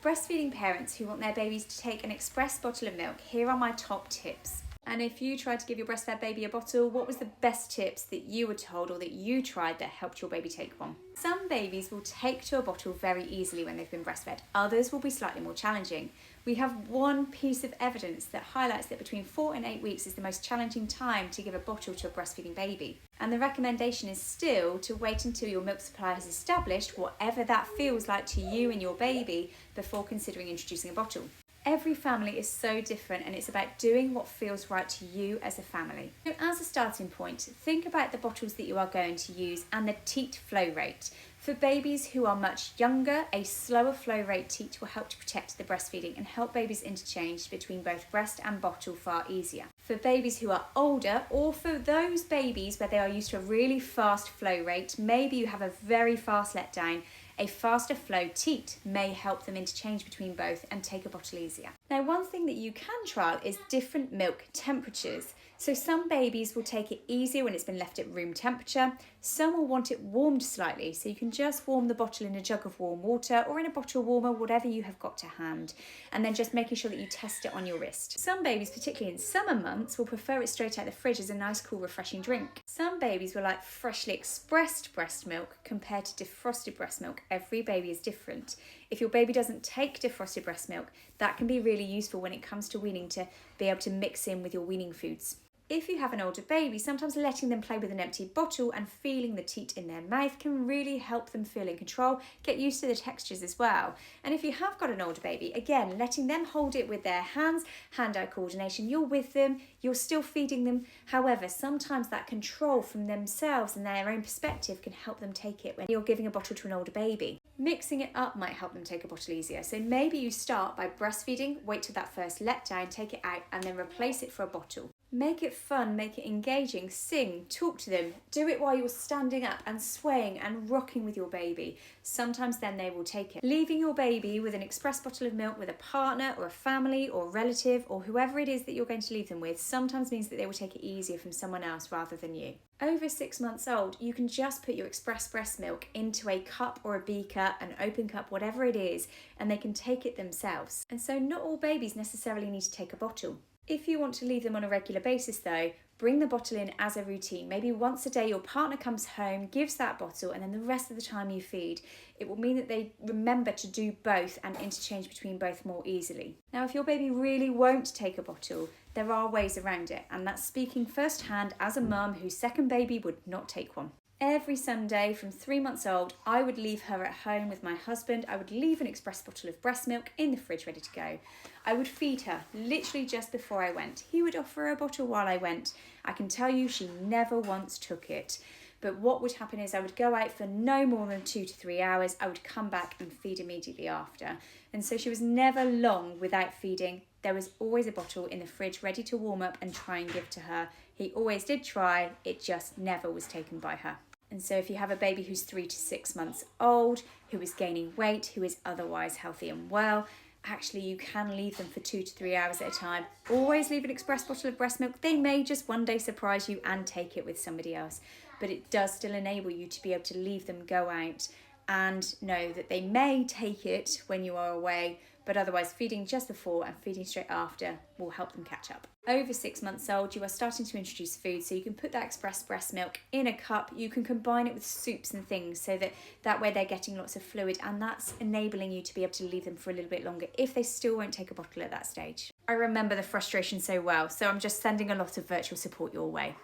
breastfeeding parents who want their babies to take an express bottle of milk, here are my top tips. And if you tried to give your breastfed baby a bottle, what was the best tips that you were told or that you tried that helped your baby take one? Some babies will take to a bottle very easily when they've been breastfed. Others will be slightly more challenging. We have one piece of evidence that highlights that between 4 and 8 weeks is the most challenging time to give a bottle to a breastfeeding baby. And the recommendation is still to wait until your milk supply has established whatever that feels like to you and your baby before considering introducing a bottle. Every family is so different, and it's about doing what feels right to you as a family. So as a starting point, think about the bottles that you are going to use and the teat flow rate. For babies who are much younger, a slower flow rate teat will help to protect the breastfeeding and help babies interchange between both breast and bottle far easier. For babies who are older, or for those babies where they are used to a really fast flow rate, maybe you have a very fast letdown, a faster flow teat may help them interchange between both and take a bottle easier. Now, one thing that you can trial is different milk temperatures. So some babies will take it easier when it's been left at room temperature. Some will want it warmed slightly, so you can just warm the bottle in a jug of warm water or in a bottle warmer, whatever you have got to hand, and then just making sure that you test it on your wrist. Some babies, particularly in summer months, will prefer it straight out of the fridge as a nice, cool, refreshing drink. Some babies will like freshly expressed breast milk compared to defrosted breast milk. Every baby is different. If your baby doesn't take defrosted breast milk, that can be really useful when it comes to weaning to be able to mix in with your weaning foods. If you have an older baby, sometimes letting them play with an empty bottle and feeling the teat in their mouth can really help them feel in control, get used to the textures as well. And if you have got an older baby, again, letting them hold it with their hands, hand-eye coordination, you're with them, you're still feeding them. However, sometimes that control from themselves and their own perspective can help them take it when you're giving a bottle to an older baby. Mixing it up might help them take a bottle easier. So maybe you start by breastfeeding, wait till that first letdown, take it out, and then replace it for a bottle. Make it fun, make it engaging, sing, talk to them, do it while you're standing up and swaying and rocking with your baby. Sometimes then they will take it. Leaving your baby with an express bottle of milk with a partner or a family or relative or whoever it is that you're going to leave them with sometimes means that they will take it easier from someone else rather than you. Over 6 months old, you can just put your express breast milk into a cup or a beaker, an open cup, whatever it is, and they can take it themselves. And so not all babies necessarily need to take a bottle. If you want to leave them on a regular basis though, bring the bottle in as a routine. Maybe once a day your partner comes home, gives that bottle, and then the rest of the time you feed. It will mean that they remember to do both and interchange between both more easily. Now, if your baby really won't take a bottle, there are ways around it, and that's speaking firsthand as a mum whose second baby would not take one. Every Sunday from 3 months old, I would leave her at home with my husband. I would leave an express bottle of breast milk in the fridge ready to go. I would feed her literally just before I went. He would offer her a bottle while I went. I can tell you she never once took it. But what would happen is I would go out for no more than 2 to 3 hours. I would come back and feed immediately after. And so she was never long without feeding. There was always a bottle in the fridge ready to warm up and try and give to her. He always did try, it just never was taken by her. And so if you have a baby who's 3 to 6 months old, who is gaining weight, who is otherwise healthy and well, actually you can leave them for 2 to 3 hours at a time. Always leave an express bottle of breast milk. They may just one day surprise you and take it with somebody else, but it does still enable you to be able to leave them go out and know that they may take it when you are away, but otherwise feeding just before and feeding straight after will help them catch up. Over 6 months old, you are starting to introduce food, so you can put that express breast milk in a cup. You can combine it with soups and things so that way they're getting lots of fluid, and that's enabling you to be able to leave them for a little bit longer if they still won't take a bottle at that stage. I remember the frustration so well, so I'm just sending a lot of virtual support your way.